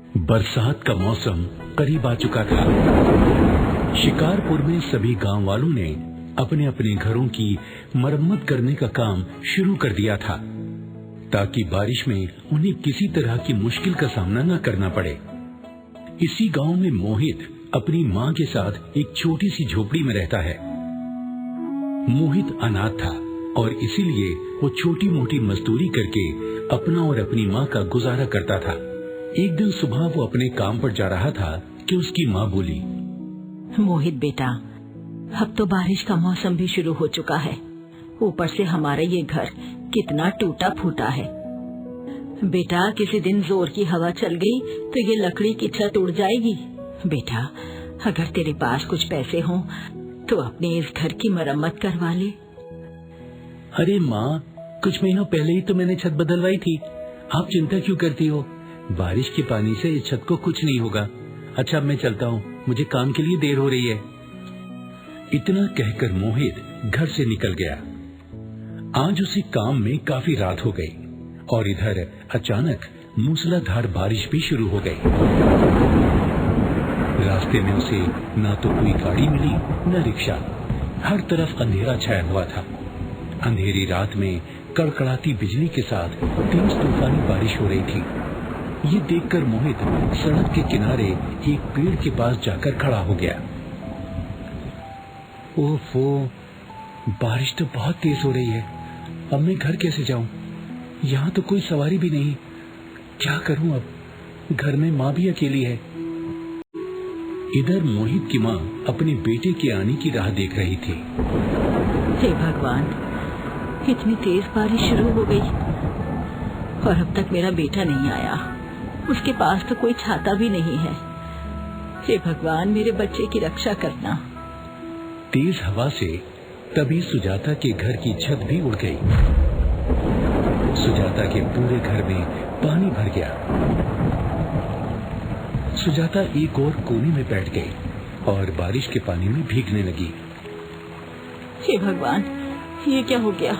बरसात का मौसम करीब आ चुका था। शिकारपुर में सभी गांव वालों ने अपने अपने घरों की मरम्मत करने का काम शुरू कर दिया था, ताकि बारिश में उन्हें किसी तरह की मुश्किल का सामना न करना पड़े। इसी गांव में मोहित अपनी मां के साथ एक छोटी सी झोपड़ी में रहता है। मोहित अनाथ था और इसीलिए वो छोटी मोटी मजदूरी करके अपना और अपनी मां का गुजारा करता था। एक दिन सुबह वो अपने काम पर जा रहा था कि उसकी मां बोली, मोहित बेटा, अब तो बारिश का मौसम भी शुरू हो चुका है। ऊपर से हमारा ये घर कितना टूटा फूटा है। बेटा, किसी दिन जोर की हवा चल गई तो ये लकड़ी की छत उड़ जाएगी। बेटा, अगर तेरे पास कुछ पैसे हों तो अपने इस घर की मरम्मत करवा ले। अरे माँ, कुछ महीनों पहले ही तो मैंने छत बदलवाई थी। आप चिंता क्यों करती हो? बारिश के पानी से इस छत को कुछ नहीं होगा। अच्छा, अब मैं चलता हूँ, मुझे काम के लिए देर हो रही है। इतना कहकर मोहित घर से निकल गया। आज उसे काम में काफी रात हो गई और इधर अचानक मूसलाधार बारिश भी शुरू हो गई। रास्ते में उसे ना तो कोई गाड़ी मिली न रिक्शा। हर तरफ अंधेरा छाया हुआ था। अंधेरी रात में कड़कड़ाती बिजली के साथ तेज तूफानी बारिश हो रही थी। ये देखकर मोहित सड़क के किनारे एक पेड़ के पास जाकर खड़ा हो गया। ओफो, बारिश तो बहुत तेज हो रही है। अब मैं घर कैसे जाऊं? यहाँ तो कोई सवारी भी नहीं। क्या करूं अब? घर में माँ भी अकेली है। इधर मोहित की माँ अपने बेटे के आने की राह देख रही थी। हे भगवान, इतनी तेज बारिश शुरू हो गई और अब तक मेरा बेटा नहीं आया। उसके पास तो कोई छाता भी नहीं है। हे भगवान, मेरे बच्चे की रक्षा करना। तेज हवा से तभी सुजाता के घर की छत भी उड़ गई। सुजाता के पूरे घर में पानी भर गया। सुजाता एक और कोने में बैठ गई और बारिश के पानी में भीगने लगी। हे भगवान, ये क्या हो गया?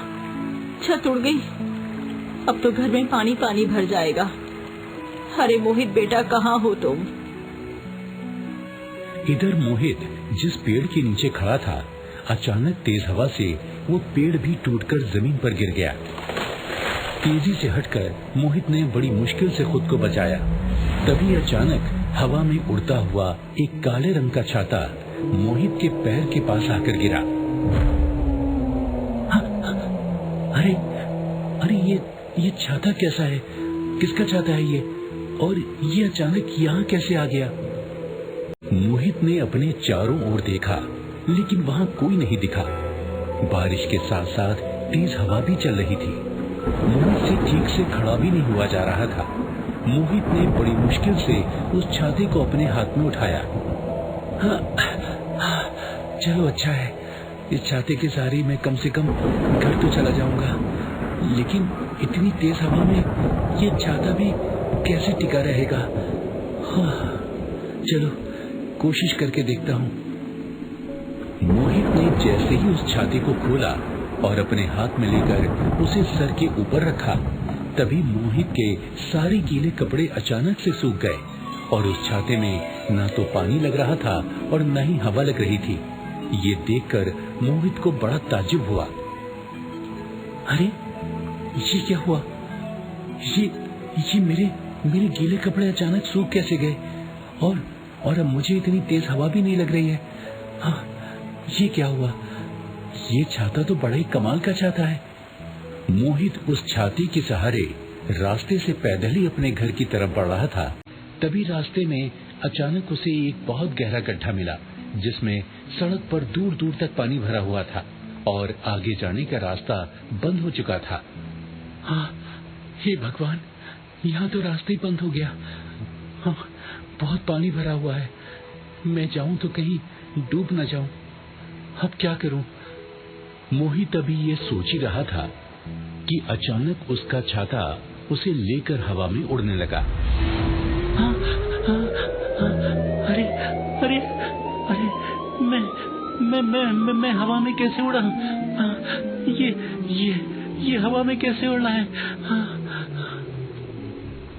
छत उड़ गई। अब तो घर में पानी पानी भर जाएगा। अरे मोहित बेटा, कहाँ हो तुम? इधर मोहित जिस पेड़ के नीचे खड़ा था, अचानक तेज हवा से वो पेड़ भी टूटकर जमीन पर गिर गया। तेजी से हटकर मोहित ने बड़ी मुश्किल से खुद को बचाया। तभी अचानक हवा में उड़ता हुआ एक काले रंग का छाता मोहित के पैर के पास आकर गिरा। अरे अरे, ये छाता कैसा है? किसका छाता है ये? और ये अचानक यहाँ कैसे आ गया? मोहित ने अपने चारों ओर देखा, लेकिन वहाँ कोई नहीं दिखा। बारिश के साथ साथ तेज हवा भी चल रही थी। मोहित से ठीक से खड़ा भी नहीं हुआ जा रहा था। मोहित ने बड़ी मुश्किल से उस छाते को अपने हाथ में उठाया। चलो, अच्छा है, इस छाते के सहारे मैं कम से कम घर तो चला जाऊंगा। लेकिन इतनी तेज हवा में ये छाता भी कैसे टिका रहेगा? चलो, कोशिश करके देखता हूँ। मोहित ने जैसे ही उस छाते को खोला और अपने हाथ में लेकर उसे सर के ऊपर रखा, तभी मोहित के सारे गीले कपड़े अचानक से सूख गए और उस छाते में ना तो पानी लग रहा था और न ही हवा लग रही थी। ये देखकर मोहित को बड़ा ताज्जुब हुआ। अरे, ये क्या हुआ? ये मेरे गीले कपड़े अचानक सूख कैसे गए? और अब मुझे इतनी तेज हवा भी नहीं लग रही है। हाँ, ये क्या हुआ? ये छाता तो बड़ा ही कमाल का छाता है। मोहित उस छाते के सहारे रास्ते से पैदल ही अपने घर की तरफ बढ़ रहा था। तभी रास्ते में अचानक उसे एक बहुत गहरा गड्ढा मिला, जिसमें सड़क पर दूर दूर तक पानी भरा हुआ था और आगे जाने का रास्ता बंद हो चुका था। हाँ, हे भगवान, यहाँ तो रास्ता ही बंद हो गया। हाँ, बहुत पानी भरा हुआ है। मैं जाऊं तो कहीं डूब न जाऊं। अब क्या करूं? मोहित अभी ये सोच ही रहा था कि अचानक उसका छाता उसे लेकर हवा में उड़ने लगा। हाँ, हाँ, हाँ, अरे अरे अरे, मैं हवा में कैसे उड़ा? हाँ, ये हवा में कैसे उड़ना है? हाँ,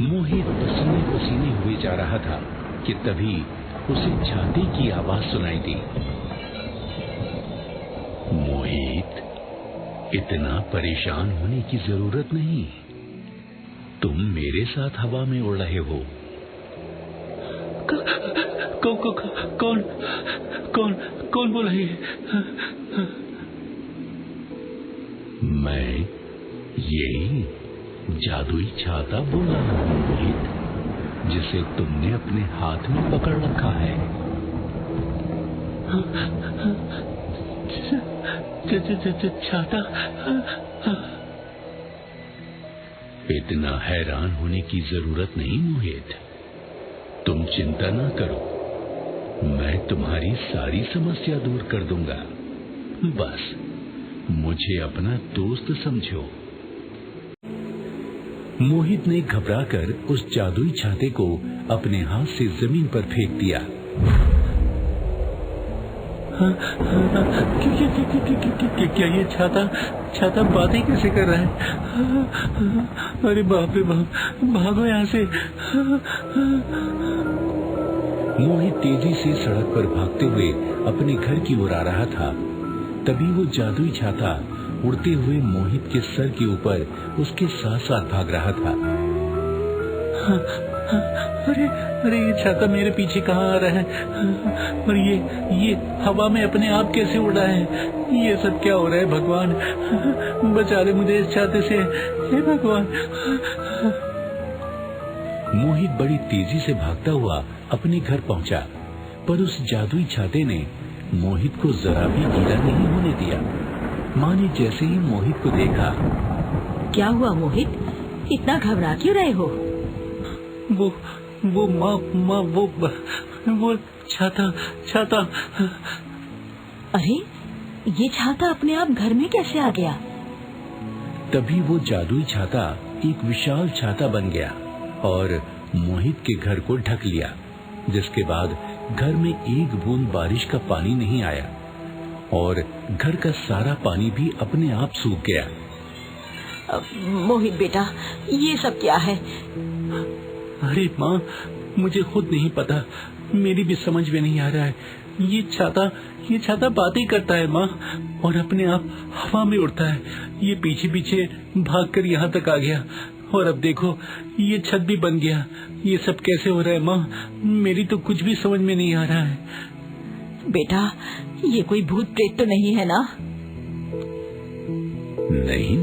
मोहित पसीने पसीने हुए जा रहा था कि तभी उसे छाते की आवाज सुनाई दी। मोहित, इतना परेशान होने की जरूरत नहीं। तुम मेरे साथ हवा में उड़ रहे हो। कौन कौन कौन बोल रही है? मैं यही जादुई छाता बोल रहा हूँ मोहित, जिसे तुमने अपने हाथ में पकड़ रखा है। छाता? इतना हैरान होने की जरूरत नहीं मोहित। तुम चिंता ना करो, मैं तुम्हारी सारी समस्या दूर कर दूंगा। बस मुझे अपना दोस्त समझो। मोहित ने घबराकर उस जादुई छाते को अपने हाथ से जमीन पर फेंक दिया। क्या ये छाता बातें कैसे कर रहा है? अरे बाप रे बाप, भागो यहाँ से। मोहित तेजी से सड़क पर भागते हुए अपने घर की ओर आ रहा था। तभी वो जादुई छाता उड़ते हुए मोहित के सर के ऊपर उसके साथ साथ भाग रहा था। अरे ये छाता मेरे पीछे कहाँ आ रहा है? और ये हवा में अपने आप कैसे उड़ा है? ये सब क्या हो रहा है? भगवान बचा ले मुझे इस छाते से, हे भगवान। मोहित बड़ी तेजी से भागता हुआ अपने घर पहुंचा, पर उस जादुई छाते ने मोहित को जरा भी गीला नहीं होने दिया। माँ ने जैसे ही मोहित को देखा, क्या हुआ मोहित, इतना घबरा क्यों रहे हो? वो माँ वो छाता। अरे ये छाता अपने आप घर में कैसे आ गया? तभी वो जादुई छाता एक विशाल छाता बन गया और मोहित के घर को ढक लिया, जिसके बाद घर में एक बूंद बारिश का पानी नहीं आया और घर का सारा पानी भी अपने आप सूख गया। मोहित बेटा, ये सब क्या है? अरे माँ, मुझे खुद नहीं पता, मेरी भी समझ में नहीं आ रहा है। ये छाता बातें करता है माँ, और अपने आप हवा में उड़ता है। ये पीछे पीछे भागकर यहाँ तक आ गया, और अब देखो ये छत भी बन गया। ये सब कैसे हो रहा है माँ? मेरी तो कुछ भी समझ में नहीं आ रहा है। बेटा, ये कोई भूत प्रेत तो नहीं है ना? नहीं,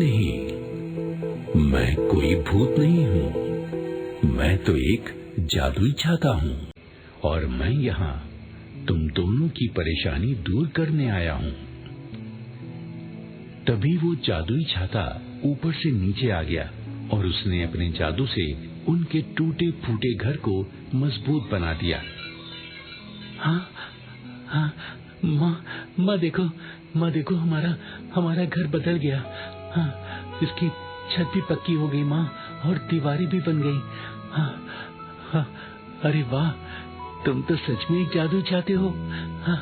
मैं कोई भूत नहीं हूँ। मैं तो एक जादुई छाता हूँ और मैं यहाँ तुम दोनों की परेशानी दूर करने आया हूँ। तभी वो जादुई छाता ऊपर से नीचे आ गया और उसने अपने जादू से उनके टूटे फूटे घर को मजबूत बना दिया। हाँ, माँ देखो हमारा घर बदल गया। हाँ, इसकी छत भी पक्की हो गई माँ, और दीवारें भी बन गई। हाँ, अरे वाह, तुम तो सच में एक जादू चाहते हो। हाँ।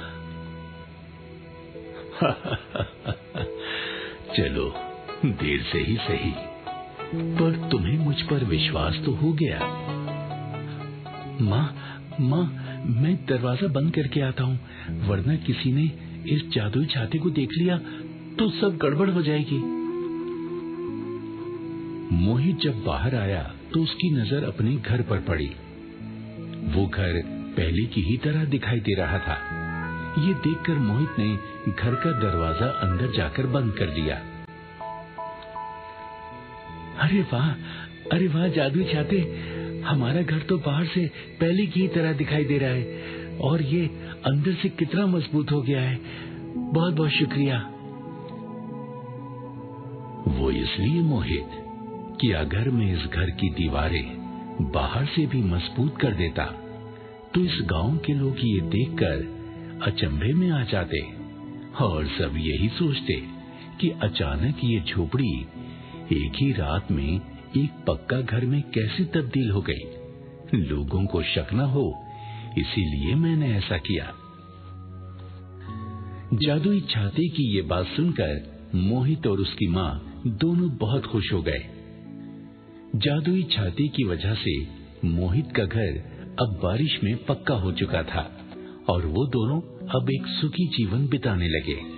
चलो, देर से ही सही, पर तुम्हें मुझ पर विश्वास तो हो गया। माँ, मैं दरवाजा बंद करके आता हूँ, वरना किसी ने इस जादुई छाते को देख लिया तो सब गड़बड़ हो जाएगी। मोहित जब बाहर आया तो उसकी नजर अपने घर पर पड़ी। वो घर पहले की ही तरह दिखाई दे रहा था। ये देखकर मोहित ने घर का दरवाजा अंदर जाकर बंद कर दिया। अरे वाह जादुई छाते, हमारा घर तो बाहर से पहले की ही तरह दिखाई दे रहा है, और ये अंदर से कितना मजबूत हो गया है। बहुत बहुत शुक्रिया। वो इसलिए मोहित कि अगर मैं इस घर की दीवारें बाहर से भी मजबूत कर देता तो इस गांव के लोग ये देखकर अचंभे में आ जाते और सब यही सोचते कि अचानक ये झोपड़ी एक ही रात में एक पक्का घर में कैसे तब्दील हो गई। लोगों को शक न हो, इसीलिए मैंने ऐसा किया। जादुई छाते की ये बात सुनकर मोहित और उसकी माँ दोनों बहुत खुश हो गए। जादुई छाते की वजह से मोहित का घर अब बारिश में पक्का हो चुका था और वो दोनों अब एक सुखी जीवन बिताने लगे।